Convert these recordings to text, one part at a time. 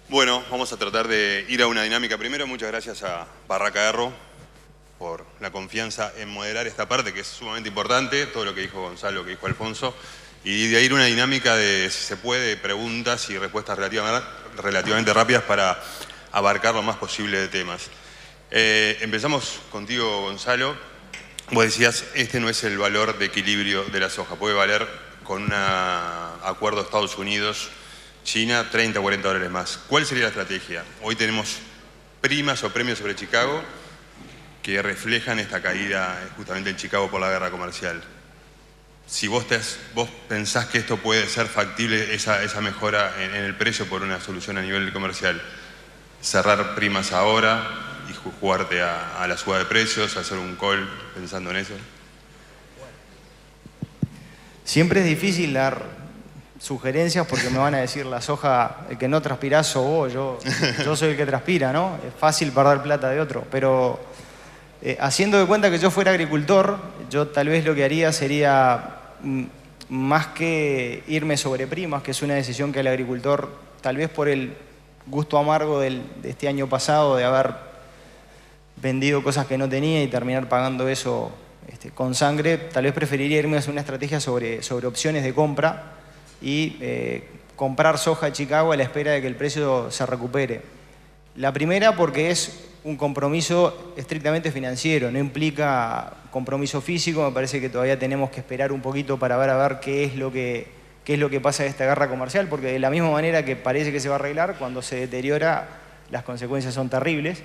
Bueno, vamos a tratar de ir a una dinámica. Primero, muchas gracias a Barraca Erro por la confianza en moderar esta parte, que es sumamente importante, todo lo que dijo Gonzalo, lo que dijo Alfonso, y de ahí ir una dinámica de, si se puede, preguntas y respuestas relativamente rápidas para abarcar lo más posible de temas. Empezamos contigo, Gonzalo. Vos decías, este no es el valor de equilibrio de la soja, puede valer con un acuerdo de Estados Unidos, China, 30 o 40 dólares más. ¿Cuál sería la estrategia? Hoy tenemos primas o premios sobre Chicago que reflejan esta caída justamente en Chicago por la guerra comercial. Si vos pensás que esto puede ser factible, esa mejora en el precio por una solución a nivel comercial, cerrar primas ahora y jugarte a la suba de precios, hacer un call pensando en eso. Siempre es difícil dar sugerencias porque me van a decir la soja, el que no transpirás sos vos, yo soy el que transpira, ¿no? Es fácil perder plata de otro, pero haciendo de cuenta que yo fuera agricultor, yo tal vez lo que haría sería, más que irme sobre primas, que es una decisión que el agricultor, tal vez por el gusto amargo de este año pasado, de haber vendido cosas que no tenía y terminar pagando eso con sangre, tal vez preferiría irme a hacer una estrategia sobre opciones de compra y comprar soja de Chicago a la espera de que el precio se recupere. La primera porque es un compromiso estrictamente financiero, no implica compromiso físico. Me parece que todavía tenemos que esperar un poquito para ver qué es lo que pasa en esta guerra comercial, porque de la misma manera que parece que se va a arreglar, cuando se deteriora las consecuencias son terribles.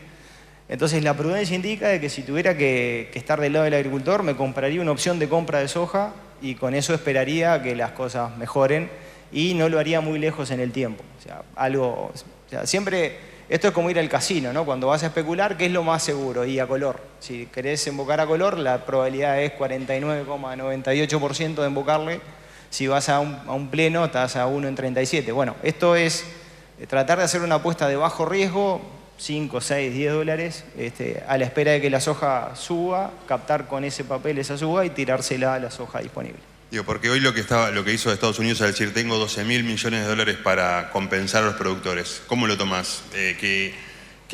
Entonces la prudencia indica de que si tuviera que estar del lado del agricultor, me compraría una opción de compra de soja y con eso esperaría que las cosas mejoren y no lo haría muy lejos en el tiempo. Siempre, esto es como ir al casino, ¿no? Cuando vas a especular, ¿qué es lo más seguro? Y a color. Si querés embocar a color, la probabilidad es 49,98% de embocarle. Si vas a un pleno, estás a 1 en 37. Bueno, esto es tratar de hacer una apuesta de bajo riesgo, 5, 6, 10 dólares, a la espera de que la soja suba, captar con ese papel esa suba y tirársela a la soja disponible. Digo, porque hoy lo que hizo Estados Unidos al decir tengo 12.000 millones de dólares para compensar a los productores, ¿cómo lo tomás? ¿Que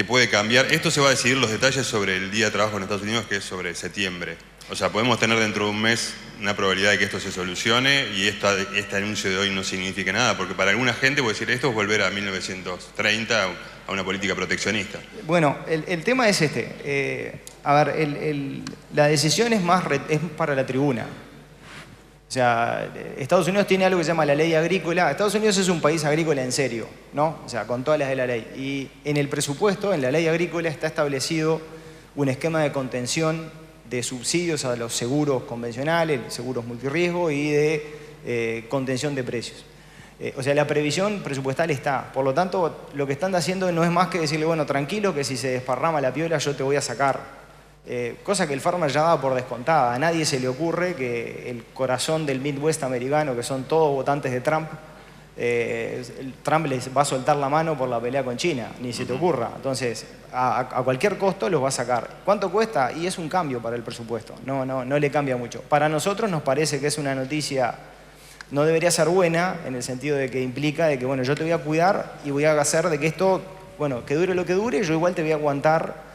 puede cambiar? Esto se va a decidir los detalles sobre el día de trabajo en Estados Unidos, que es sobre septiembre. O sea, podemos tener dentro de un mes una probabilidad de que esto se solucione y este anuncio de hoy no signifique nada, porque para alguna gente puede decir esto es volver a 1930, a una política proteccionista. Bueno, el tema es la decisión es para la tribuna. O sea, Estados Unidos tiene algo que se llama la ley agrícola. Estados Unidos es un país agrícola en serio, ¿no? O sea, con todas las de la ley. Y en el presupuesto, en la ley agrícola, está establecido un esquema de contención de subsidios a los seguros convencionales, seguros multirriesgo y de contención de precios. O sea, la previsión presupuestal está. Por lo tanto, lo que están haciendo no es más que decirle, bueno, tranquilo, que si se desparrama la piola yo te voy a sacar. Cosa que el farmer ya daba por descontada. A nadie se le ocurre que el corazón del Midwest americano, que son todos votantes de Trump, Trump les va a soltar la mano por la pelea con China, ni se te ocurra. Entonces, a cualquier costo los va a sacar. ¿Cuánto cuesta? Y es un cambio para el presupuesto, no le cambia mucho. Para nosotros nos parece que es una noticia, no debería ser buena, en el sentido de que implica de que, bueno, yo te voy a cuidar y voy a hacer de que esto, bueno, que dure lo que dure, yo igual te voy a aguantar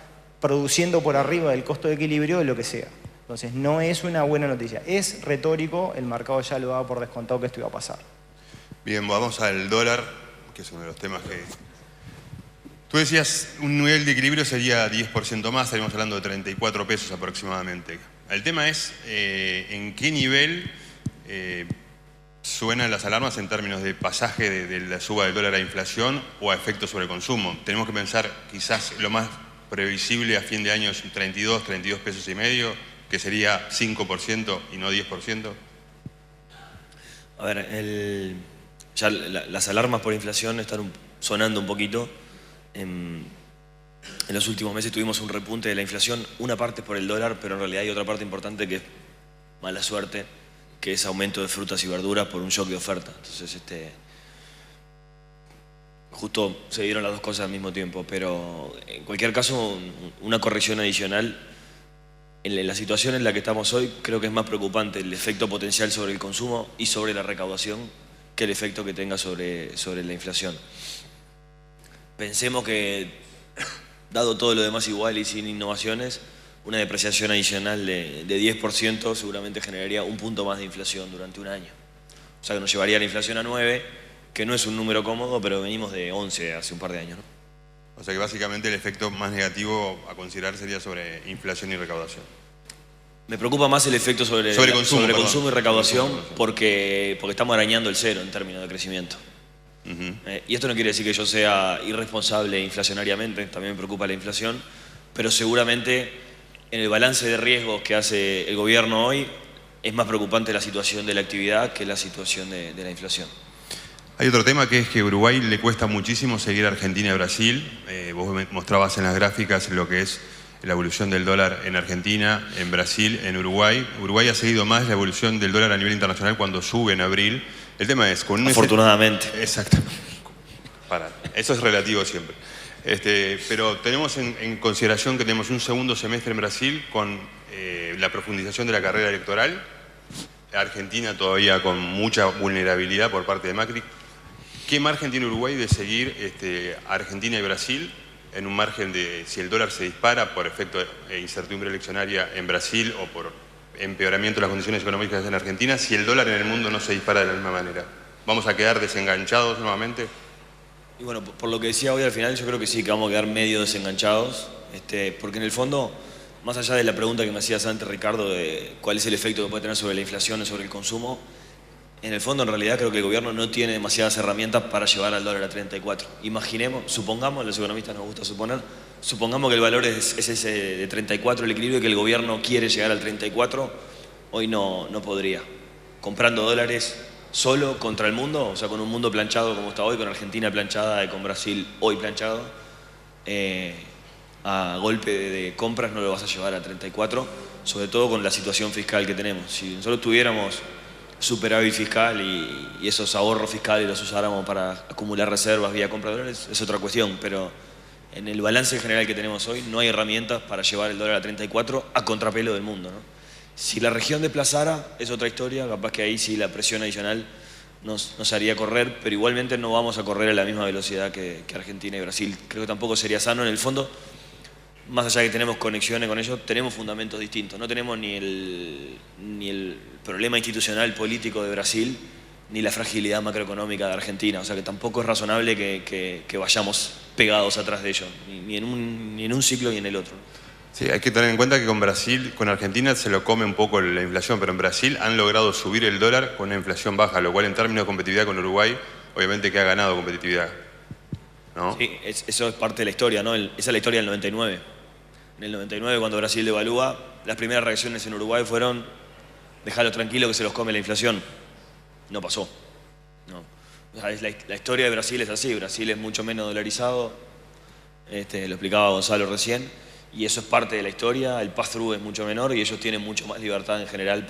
produciendo por arriba del costo de equilibrio de lo que sea. Entonces, no es una buena noticia. Es retórico, el mercado ya lo daba por descontado que esto iba a pasar. Bien, vamos al dólar, que es uno de los temas que... Tú decías, un nivel de equilibrio sería 10% más, estaríamos hablando de 34 pesos aproximadamente. El tema es, ¿en qué nivel suenan las alarmas en términos de pasaje de la suba del dólar a inflación o a efecto sobre el consumo? Tenemos que pensar, quizás lo más previsible a fin de año es 32 pesos y medio, que sería 5% y no 10%. A ver, ya las alarmas por inflación están sonando un poquito. En los últimos meses tuvimos un repunte de la inflación, una parte por el dólar, pero en realidad hay otra parte importante que es mala suerte, que es aumento de frutas y verduras por un shock de oferta. Entonces, justo se dieron las dos cosas al mismo tiempo, pero en cualquier caso, una corrección adicional. En la situación en la que estamos hoy, creo que es más preocupante el efecto potencial sobre el consumo y sobre la recaudación que el efecto que tenga sobre la inflación. pensemos que, dado todo lo demás igual y sin innovaciones, una depreciación adicional de 10% seguramente generaría un punto más de inflación durante un año. O sea que nos llevaría la inflación a 9, que no es un número cómodo, pero venimos de 11 hace un par de años, ¿no? O sea que básicamente el efecto más negativo a considerar sería sobre inflación y recaudación. Me preocupa más el efecto sobre consumo y recaudación porque estamos arañando el cero en términos de crecimiento. Y esto no quiere decir que yo sea irresponsable inflacionariamente, también me preocupa la inflación, pero seguramente en el balance de riesgos que hace el gobierno hoy es más preocupante la situación de la actividad que la situación de la inflación. Hay otro tema que es que a Uruguay le cuesta muchísimo seguir a Argentina y Brasil. Vos mostrabas en las gráficas lo que es la evolución del dólar en Argentina, en Brasil, en Uruguay. Uruguay ha seguido más la evolución del dólar a nivel internacional cuando sube en abril. El tema es... Afortunadamente. Exacto. Eso es relativo siempre. Pero tenemos en consideración que tenemos un segundo semestre en Brasil con la profundización de la carrera electoral. Argentina todavía con mucha vulnerabilidad por parte de Macri. ¿Qué margen tiene Uruguay de seguir Argentina y Brasil en un margen de si el dólar se dispara por efecto de incertidumbre eleccionaria en Brasil o por empeoramiento de las condiciones económicas en Argentina, si el dólar en el mundo no se dispara de la misma manera? ¿Vamos a quedar desenganchados nuevamente? Y bueno, por lo que decía hoy al final, yo creo que sí, que vamos a quedar medio desenganchados, porque en el fondo, más allá de la pregunta que me hacías antes, Ricardo, de cuál es el efecto que puede tener sobre la inflación y sobre el consumo, en el fondo, en realidad, creo que el gobierno no tiene demasiadas herramientas para llevar al dólar a 34. Imaginemos, supongamos, los economistas nos gusta suponer, supongamos que el valor es ese de 34, el equilibrio, y que el gobierno quiere llegar al 34, hoy no podría. Comprando dólares solo contra el mundo, o sea, con un mundo planchado como está hoy, con Argentina planchada y con Brasil hoy planchado, a golpe de compras no lo vas a llevar a 34, sobre todo con la situación fiscal que tenemos. Si nosotros tuviéramos superávit fiscal y esos ahorros fiscales los usáramos para acumular reservas vía compra de dólares, es otra cuestión, pero en el balance general que tenemos hoy no hay herramientas para llevar el dólar a 34 a contrapelo del mundo, ¿no? Si la región desplazara, es otra historia, capaz que ahí sí la presión adicional nos haría correr, pero igualmente no vamos a correr a la misma velocidad que Argentina y Brasil. Creo que tampoco sería sano en el fondo. Más allá de que tenemos conexiones con ellos, tenemos fundamentos distintos. No tenemos ni el problema institucional político de Brasil, ni la fragilidad macroeconómica de Argentina. O sea que tampoco es razonable que vayamos pegados atrás de ellos, ni en un ciclo ni en el otro. Sí, hay que tener en cuenta que con Argentina se lo come un poco la inflación, pero en Brasil han logrado subir el dólar con una inflación baja, lo cual en términos de competitividad con Uruguay, obviamente que ha ganado competitividad, ¿no? Sí, eso es parte de la historia, ¿no? Esa es la historia del 99. En el 99, cuando Brasil devalúa, las primeras reacciones en Uruguay fueron: déjalo tranquilo que se los come la inflación. No pasó. No. O sea, la historia de Brasil es así. Brasil es mucho menos dolarizado, lo explicaba Gonzalo recién, y eso es parte de la historia. El pass-through es mucho menor y ellos tienen mucho más libertad en general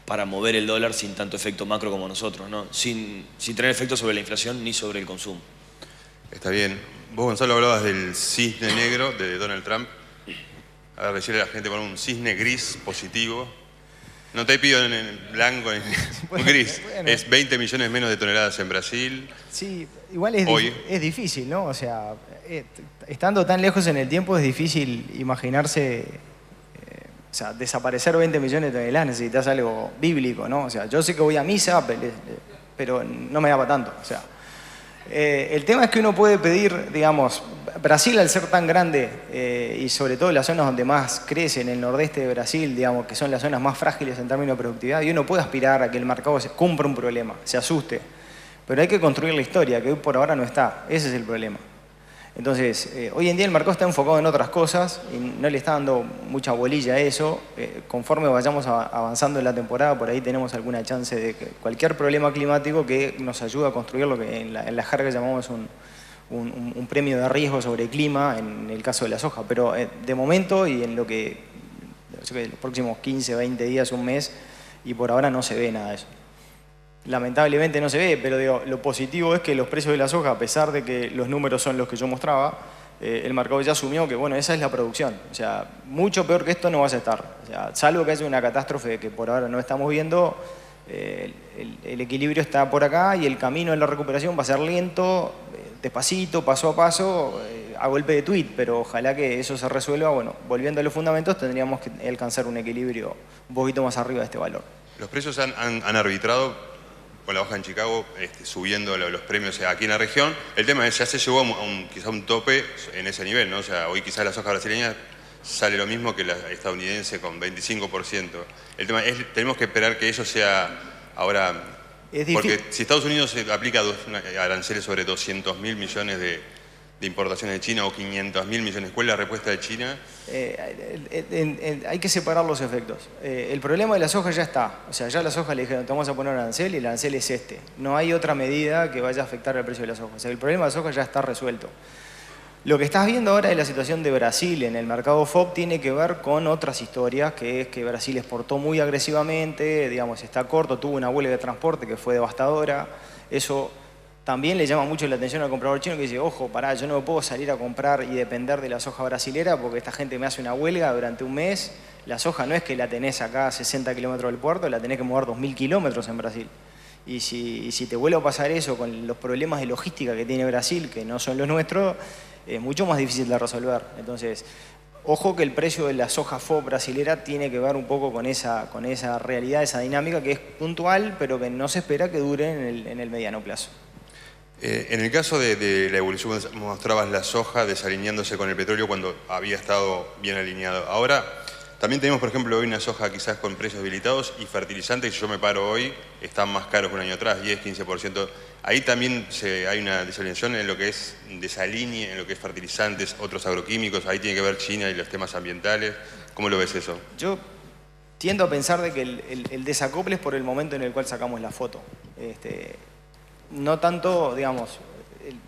para mover el dólar sin tanto efecto macro como nosotros, ¿no? Sin tener efecto sobre la inflación ni sobre el consumo. Está bien. Vos, Gonzalo, hablabas del cisne negro de Donald Trump. A ver, decirle a la gente, poner un cisne gris positivo. No te pido en blanco, en gris. Bueno. Es 20 millones menos de toneladas en Brasil. Sí, igual es difícil, ¿no? O sea, estando tan lejos en el tiempo es difícil imaginarse, o sea, desaparecer 20 millones de toneladas, necesitas algo bíblico, ¿no? O sea, yo sé que voy a misa, pero no me da para tanto, o sea. El tema es que uno puede pedir, digamos, Brasil al ser tan grande y sobre todo las zonas donde más crece, en el nordeste de Brasil, digamos, que son las zonas más frágiles en términos de productividad, y uno puede aspirar a que el mercado cumpla un problema, se asuste, pero hay que construir la historia, que hoy por ahora no está, ese es el problema. Entonces, hoy en día el mercado está enfocado en otras cosas y no le está dando mucha bolilla a eso. Conforme vayamos avanzando en la temporada, por ahí tenemos alguna chance de que cualquier problema climático que nos ayude a construir lo que en la jerga llamamos un premio de riesgo sobre el clima, en el caso de la soja. Pero de momento y en lo que los próximos 15, 20 días, un mes, y por ahora no se ve nada de eso. Lamentablemente no se ve, pero digo, lo positivo es que los precios de la soja, a pesar de que los números son los que yo mostraba, el mercado ya asumió que, bueno, esa es la producción. O sea, mucho peor que esto no vas a estar. O sea, salvo que haya una catástrofe que por ahora no estamos viendo, El equilibrio está por acá y el camino de la recuperación va a ser lento, despacito, paso a paso, a golpe de tuit, pero ojalá que eso se resuelva. Bueno, volviendo a los fundamentos, tendríamos que alcanzar un equilibrio un poquito más arriba de este valor. Los precios han arbitrado con la baja en Chicago, subiendo los premios aquí en la región. El tema es, ya se llegó a quizá un tope en ese nivel, ¿no? O sea, hoy quizás la soja brasileña sale lo mismo que la estadounidense con 25%. El tema es, tenemos que esperar que eso sea ahora... Porque si Estados Unidos aplica aranceles sobre 200.000 millones de importaciones de China o 500.000 millones, ¿cuál es la respuesta de China? Hay que separar los efectos. El problema de la soja ya está. O sea, ya la soja le dijeron, te vamos a poner un arancel y el arancel es este. No hay otra medida que vaya a afectar el precio de la soja. O sea, el problema de la soja ya está resuelto. Lo que estás viendo ahora de la situación de Brasil en el mercado FOB tiene que ver con otras historias, que es que Brasil exportó muy agresivamente, digamos, está corto, tuvo una huelga de transporte que fue devastadora. Eso también le llama mucho la atención al comprador chino que dice, ojo, pará, yo no puedo salir a comprar y depender de la soja brasilera porque esta gente me hace una huelga durante un mes. La soja no es que la tenés acá a 60 kilómetros del puerto, la tenés que mover 2.000 kilómetros en Brasil. Y si te vuelve a pasar eso con los problemas de logística que tiene Brasil, que no son los nuestros, es mucho más difícil de resolver. Entonces, ojo que el precio de la soja FOB brasilera tiene que ver un poco con esa realidad, esa dinámica que es puntual, pero que no se espera que dure en el mediano plazo. En el caso de la evolución, mostrabas la soja desalineándose con el petróleo cuando había estado bien alineado. Ahora, también tenemos, por ejemplo, hoy una soja quizás con precios debilitados y fertilizantes, si yo me paro hoy, están más caros que un año atrás, 10, 15%. Ahí también hay una desalineación en lo que es desalinea, en lo que es fertilizantes, otros agroquímicos. Ahí tiene que ver China y los temas ambientales. ¿Cómo lo ves eso? Yo tiendo a pensar de que el desacople es por el momento en el cual sacamos la foto. No tanto, digamos,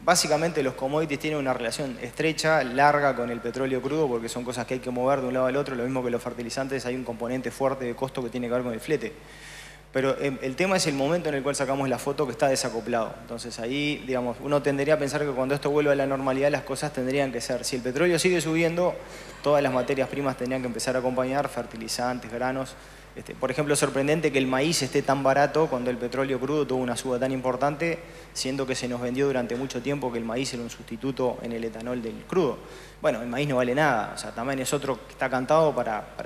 básicamente los commodities tienen una relación estrecha, larga con el petróleo crudo porque son cosas que hay que mover de un lado al otro, lo mismo que los fertilizantes, hay un componente fuerte de costo que tiene que ver con el flete. Pero el tema es el momento en el cual sacamos la foto que está desacoplado. Entonces ahí, digamos, uno tendería a pensar que cuando esto vuelva a la normalidad las cosas tendrían que ser, si el petróleo sigue subiendo, todas las materias primas tendrían que empezar a acompañar, fertilizantes, granos. Por ejemplo, es sorprendente que el maíz esté tan barato cuando el petróleo crudo tuvo una suba tan importante, siendo que se nos vendió durante mucho tiempo que el maíz era un sustituto en el etanol del crudo. Bueno, el maíz no vale nada, o sea, también es otro que está cantado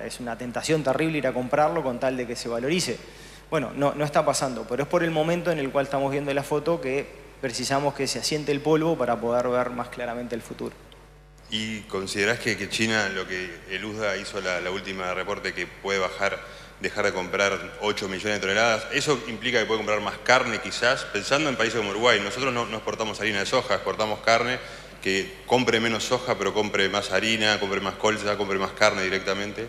es una tentación terrible ir a comprarlo con tal de que se valorice. Bueno, no está pasando, pero es por el momento en el cual estamos viendo la foto que precisamos que se asiente el polvo para poder ver más claramente el futuro. ¿Y considerás que China, lo que el USDA hizo la última reporte, que puede dejar de comprar 8 millones de toneladas, eso implica que puede comprar más carne quizás? Pensando en países como Uruguay, nosotros no exportamos harina de soja, exportamos carne, que compre menos soja pero compre más harina, compre más colza, compre más carne directamente.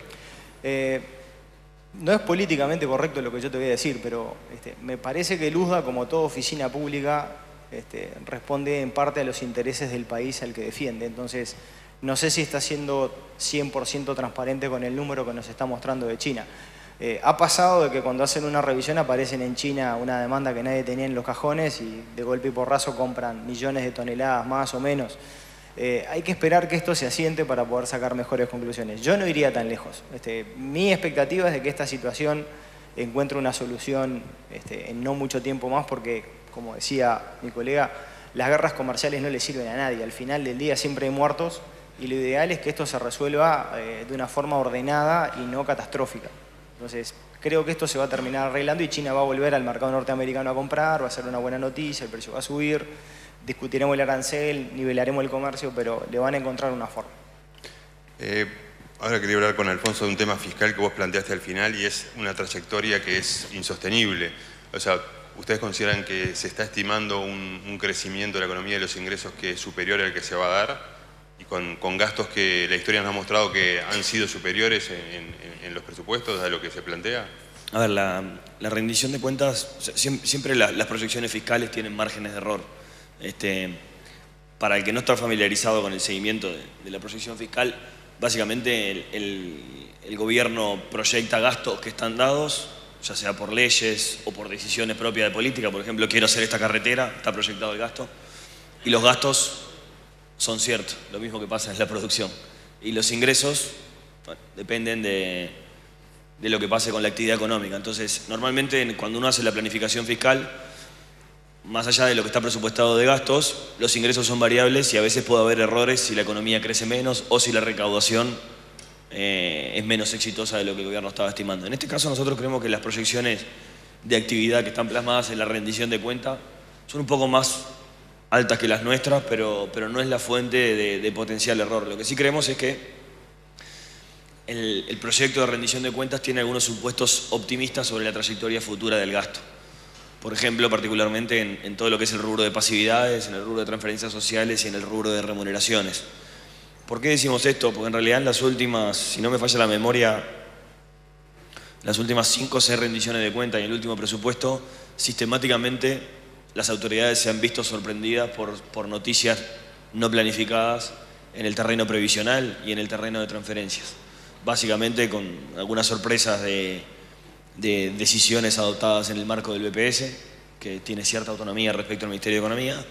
No es políticamente correcto lo que yo te voy a decir, pero me parece que el USDA, como toda oficina pública, responde en parte a los intereses del país al que defiende. Entonces, no sé si está siendo 100% transparente con el número que nos está mostrando de China. Ha pasado de que cuando hacen una revisión aparecen en China una demanda que nadie tenía en los cajones y de golpe y porrazo compran millones de toneladas más o menos. Hay que esperar que esto se asiente para poder sacar mejores conclusiones. Yo no iría tan lejos. Mi expectativa es de que esta situación encuentre una solución en no mucho tiempo más porque, como decía mi colega, las guerras comerciales no le sirven a nadie. Al final del día siempre hay muertos y lo ideal es que esto se resuelva de una forma ordenada y no catastrófica. Entonces, creo que esto se va a terminar arreglando y China va a volver al mercado norteamericano a comprar, va a ser una buena noticia, el precio va a subir, discutiremos el arancel, nivelaremos el comercio, pero le van a encontrar una forma. Ahora quería hablar con Alfonso de un tema fiscal que vos planteaste al final y es una trayectoria que es insostenible. O sea, ¿ustedes consideran que se está estimando un crecimiento de la economía y de los ingresos que es superior al que se va a dar? Y con gastos que la historia nos ha mostrado que han sido superiores en los presupuestos a lo que se plantea. A ver, la rendición de cuentas, siempre las proyecciones fiscales tienen márgenes de error. Para el que no está familiarizado con el seguimiento de la proyección fiscal, básicamente el gobierno proyecta gastos que están dados, ya sea por leyes o por decisiones propias de política. Por ejemplo, quiero hacer esta carretera, está proyectado el gasto, y los gastos son ciertos, lo mismo que pasa en la producción. Y los ingresos, bueno, dependen de de lo que pase con la actividad económica. Entonces, normalmente cuando uno hace la planificación fiscal, más allá de lo que está presupuestado de gastos, los ingresos son variables y a veces puede haber errores si la economía crece menos o si la recaudación es menos exitosa de lo que el gobierno estaba estimando. En este caso nosotros creemos que las proyecciones de actividad que están plasmadas en la rendición de cuenta son un poco más altas que las nuestras, pero no es la fuente de potencial error. Lo que sí creemos es que el proyecto de rendición de cuentas tiene algunos supuestos optimistas sobre la trayectoria futura del gasto. Por ejemplo, particularmente en todo lo que es el rubro de pasividades, en el rubro de transferencias sociales y en el rubro de remuneraciones. ¿Por qué decimos esto? Porque en realidad en las últimas, si no me falla la memoria, las últimas 5 o 6 rendiciones de cuenta y el último presupuesto, sistemáticamente las autoridades se han visto sorprendidas por noticias no planificadas en el terreno previsional y en el terreno de transferencias. Básicamente con algunas sorpresas de decisiones adoptadas en el marco del BPS, que tiene cierta autonomía respecto al Ministerio de Economía,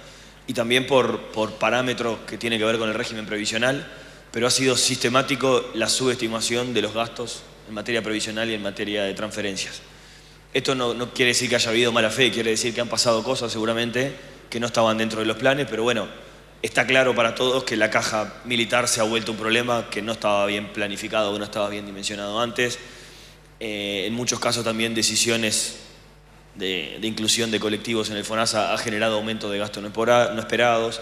y también por parámetros que tienen que ver con el régimen previsional, pero ha sido sistemático la subestimación de los gastos en materia previsional y en materia de transferencias. Esto no quiere decir que haya habido mala fe, quiere decir que han pasado cosas seguramente que no estaban dentro de los planes, pero bueno, está claro para todos que la caja militar se ha vuelto un problema que no estaba bien planificado, que no estaba bien dimensionado antes. En muchos casos también decisiones de inclusión de colectivos en el FONASA ha generado aumento de gastos no esperados.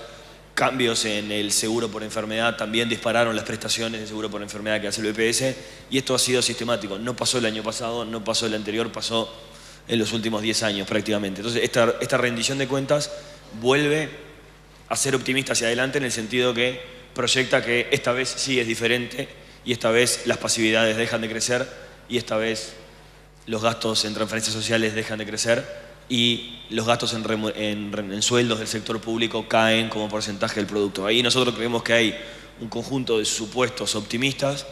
Cambios en el seguro por enfermedad también dispararon las prestaciones de seguro por enfermedad que hace el BPS, y esto ha sido sistemático. No pasó el año pasado, no pasó el anterior, pasó en los últimos 10 años prácticamente. Entonces esta rendición de cuentas vuelve a ser optimista hacia adelante en el sentido que proyecta que esta vez sí es diferente y esta vez las pasividades dejan de crecer y esta vez los gastos en transferencias sociales dejan de crecer y los gastos en sueldos del sector público caen como porcentaje del producto. Ahí nosotros creemos que hay un conjunto de supuestos optimistas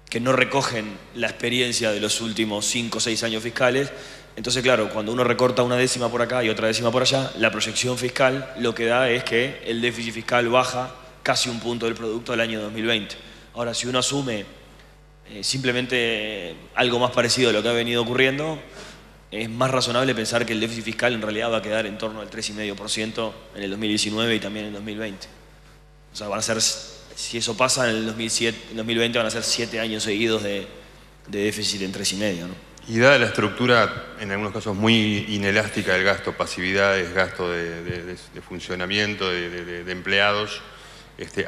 que no recogen la experiencia de los últimos 5 o 6 años fiscales. Entonces, claro, cuando uno recorta una décima por acá y otra décima por allá, la proyección fiscal lo que da es que el déficit fiscal baja casi un punto del producto al año 2020. Ahora, si uno asume simplemente algo más parecido a lo que ha venido ocurriendo, es más razonable pensar que el déficit fiscal en realidad va a quedar en torno al 3,5% en el 2019 y también en el 2020. O sea, van a ser, si eso pasa en el 2020, van a ser 7 años seguidos de déficit en 3,5%, ¿no? Y dada la estructura, en algunos casos muy inelástica del gasto, pasividades, gasto de funcionamiento, de empleados,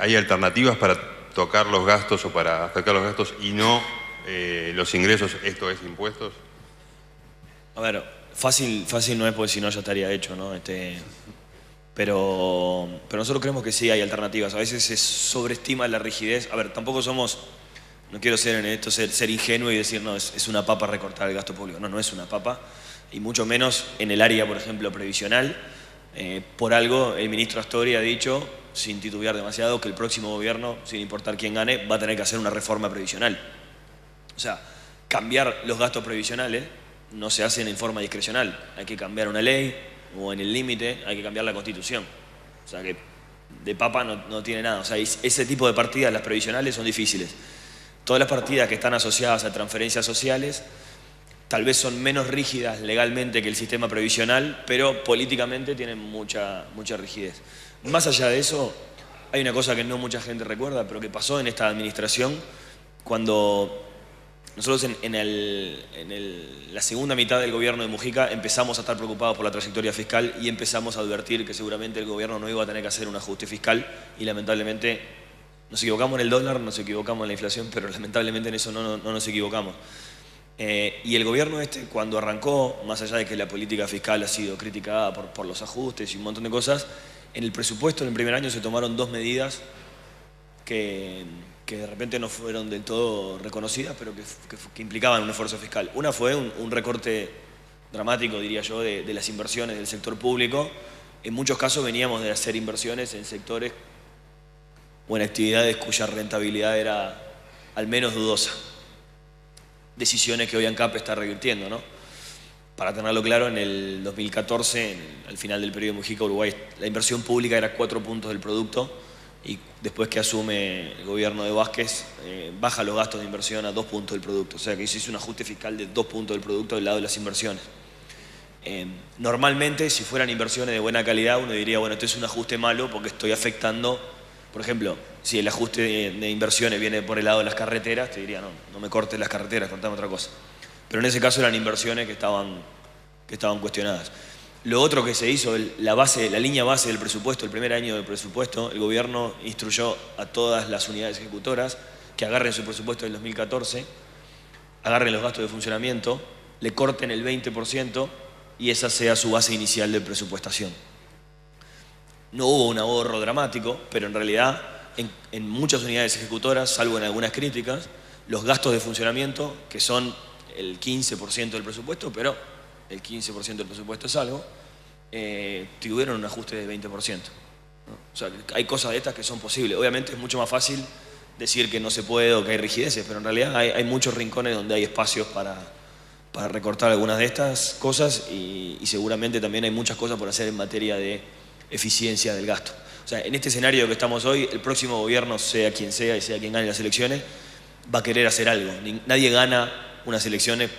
¿hay alternativas para tocar los gastos o para afectar los gastos y no los ingresos, esto es impuestos? A ver, fácil no es porque si no ya estaría hecho, ¿no? Pero nosotros creemos que sí hay alternativas. A veces se sobreestima la rigidez. A ver, tampoco somos, no quiero ser en esto ser ingenuo y decir, no, es una papa recortar el gasto público. No, no es una papa. Y mucho menos en el área, por ejemplo, previsional. Por algo, el ministro Astori ha dicho, sin titubear demasiado, que el próximo gobierno, sin importar quién gane, va a tener que hacer una reforma previsional. O sea, cambiar los gastos previsionales no se hacen en forma discrecional. Hay que cambiar una ley o en el límite hay que cambiar la Constitución. O sea que de papa no tiene nada. O sea, ese tipo de partidas, las previsionales, son difíciles. Todas las partidas que están asociadas a transferencias sociales tal vez son menos rígidas legalmente que el sistema previsional, pero políticamente tienen mucha rigidez. Más allá de eso, hay una cosa que no mucha gente recuerda, pero que pasó en esta administración cuando nosotros en la segunda mitad del gobierno de Mujica empezamos a estar preocupados por la trayectoria fiscal y empezamos a advertir que seguramente el gobierno no iba a tener que hacer un ajuste fiscal y lamentablemente nos equivocamos en el dólar, nos equivocamos en la inflación, pero lamentablemente en eso no nos equivocamos. Y el gobierno cuando arrancó, más allá de que la política fiscal ha sido criticada por los ajustes y un montón de cosas, en el presupuesto en el primer año se tomaron 2 medidas que de repente no fueron del todo reconocidas, pero que implicaban un esfuerzo fiscal. Una fue un recorte dramático, diría yo, de las inversiones del sector público. En muchos casos veníamos de hacer inversiones en sectores o en actividades cuya rentabilidad era al menos dudosa. Decisiones que hoy ANCAP está revirtiendo, ¿no? Para tenerlo claro, en el 2014, al final del periodo de Mujica, Uruguay, la inversión pública era 4 puntos del producto y después que asume el gobierno de Vázquez, baja los gastos de inversión a 2 puntos del producto. O sea que se hizo un ajuste fiscal de 2 puntos del producto del lado de las inversiones. Normalmente, si fueran inversiones de buena calidad, uno diría, bueno, esto es un ajuste malo porque estoy afectando, por ejemplo, si el ajuste de inversiones viene por el lado de las carreteras, te diría, no me cortes las carreteras, cortame otra cosa. Pero en ese caso eran inversiones que estaban cuestionadas. Lo otro que se hizo, la línea base del presupuesto, el primer año del presupuesto, el gobierno instruyó a todas las unidades ejecutoras que agarren su presupuesto del 2014, agarren los gastos de funcionamiento, le corten el 20% y esa sea su base inicial de presupuestación. No hubo un ahorro dramático, pero en realidad en muchas unidades ejecutoras, salvo en algunas críticas, los gastos de funcionamiento, que son el 15% del presupuesto, pero el 15% del presupuesto es algo, tuvieron un ajuste de 20%. ¿No? O sea, hay cosas de estas que son posibles. Obviamente es mucho más fácil decir que no se puede o que hay rigideces, pero en realidad hay muchos rincones donde hay espacios para recortar algunas de estas cosas y seguramente también hay muchas cosas por hacer en materia de eficiencia del gasto. O sea, en este escenario que estamos hoy, el próximo gobierno, sea quien sea y sea quien gane las elecciones, va a querer hacer algo. Nadie gana unas elecciones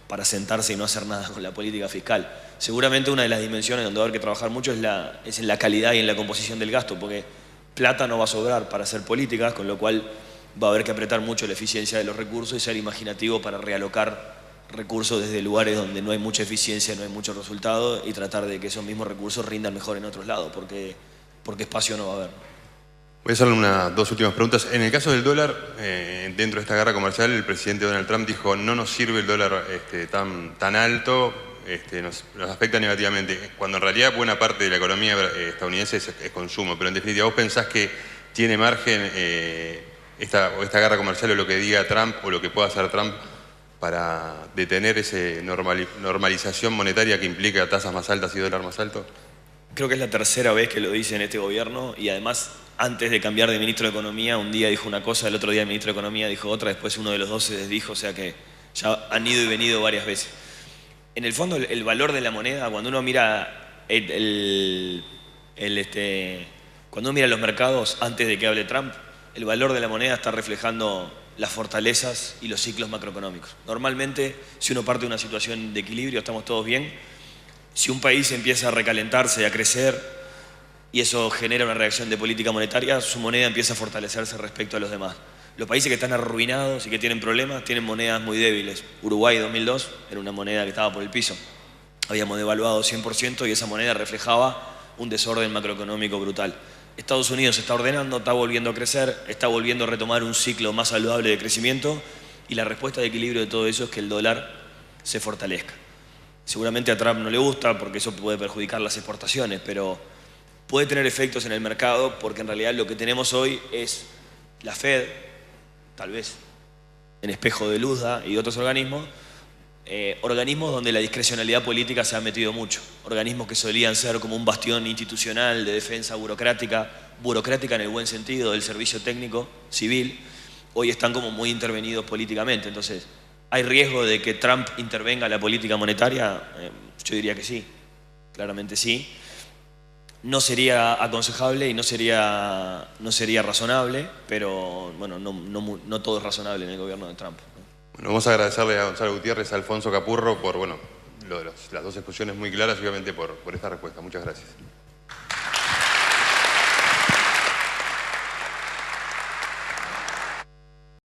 para sentarse y no hacer nada con la política fiscal. Seguramente una de las dimensiones donde va a haber que trabajar mucho es en la calidad y en la composición del gasto, porque plata no va a sobrar para hacer políticas, con lo cual va a haber que apretar mucho la eficiencia de los recursos y ser imaginativo para realocar recursos desde lugares donde no hay mucha eficiencia, no hay mucho resultado y tratar de que esos mismos recursos rindan mejor en otros lados, porque espacio no va a haber. Voy a hacerle dos últimas preguntas. En el caso del dólar, dentro de esta guerra comercial, el presidente Donald Trump dijo no nos sirve el dólar tan alto, nos afecta negativamente, cuando en realidad buena parte de la economía estadounidense es consumo. Pero en definitiva, ¿vos pensás que tiene margen esta guerra comercial o lo que diga Trump o lo que pueda hacer Trump para detener esa normalización monetaria que implica tasas más altas y dólar más alto? Creo que es la tercera vez que lo dice en este gobierno y además antes de cambiar de ministro de Economía un día dijo una cosa, el otro día el ministro de Economía dijo otra, después uno de los dos se desdijo, o sea que ya han ido y venido varias veces. En el fondo el valor de la moneda, cuando uno mira cuando uno mira los mercados antes de que hable Trump, el valor de la moneda está reflejando las fortalezas y los ciclos macroeconómicos. Normalmente, si uno parte de una situación de equilibrio, estamos todos bien. Si un país empieza a recalentarse y a crecer y eso genera una reacción de política monetaria, su moneda empieza a fortalecerse respecto a los demás. Los países que están arruinados y que tienen problemas tienen monedas muy débiles. Uruguay 2002 era una moneda que estaba por el piso. Habíamos devaluado 100% y esa moneda reflejaba un desorden macroeconómico brutal. Estados Unidos se está ordenando, está volviendo a crecer, está volviendo a retomar un ciclo más saludable de crecimiento y la respuesta de equilibrio de todo eso es que el dólar se fortalezca. Seguramente a Trump no le gusta porque eso puede perjudicar las exportaciones, pero puede tener efectos en el mercado porque en realidad lo que tenemos hoy es la Fed, tal vez en espejo de Luda y otros organismos, organismos donde la discrecionalidad política se ha metido mucho, organismos que solían ser como un bastión institucional de defensa burocrática en el buen sentido del servicio técnico civil, hoy están como muy intervenidos políticamente. Entonces, ¿hay riesgo de que Trump intervenga en la política monetaria? Yo diría que sí, claramente sí. No sería aconsejable y no sería razonable, pero bueno, no todo es razonable en el gobierno de Trump. Bueno, vamos a agradecerle a Gonzalo Gutiérrez, a Alfonso Capurro por las dos exposiciones muy claras y obviamente por esta respuesta. Muchas gracias.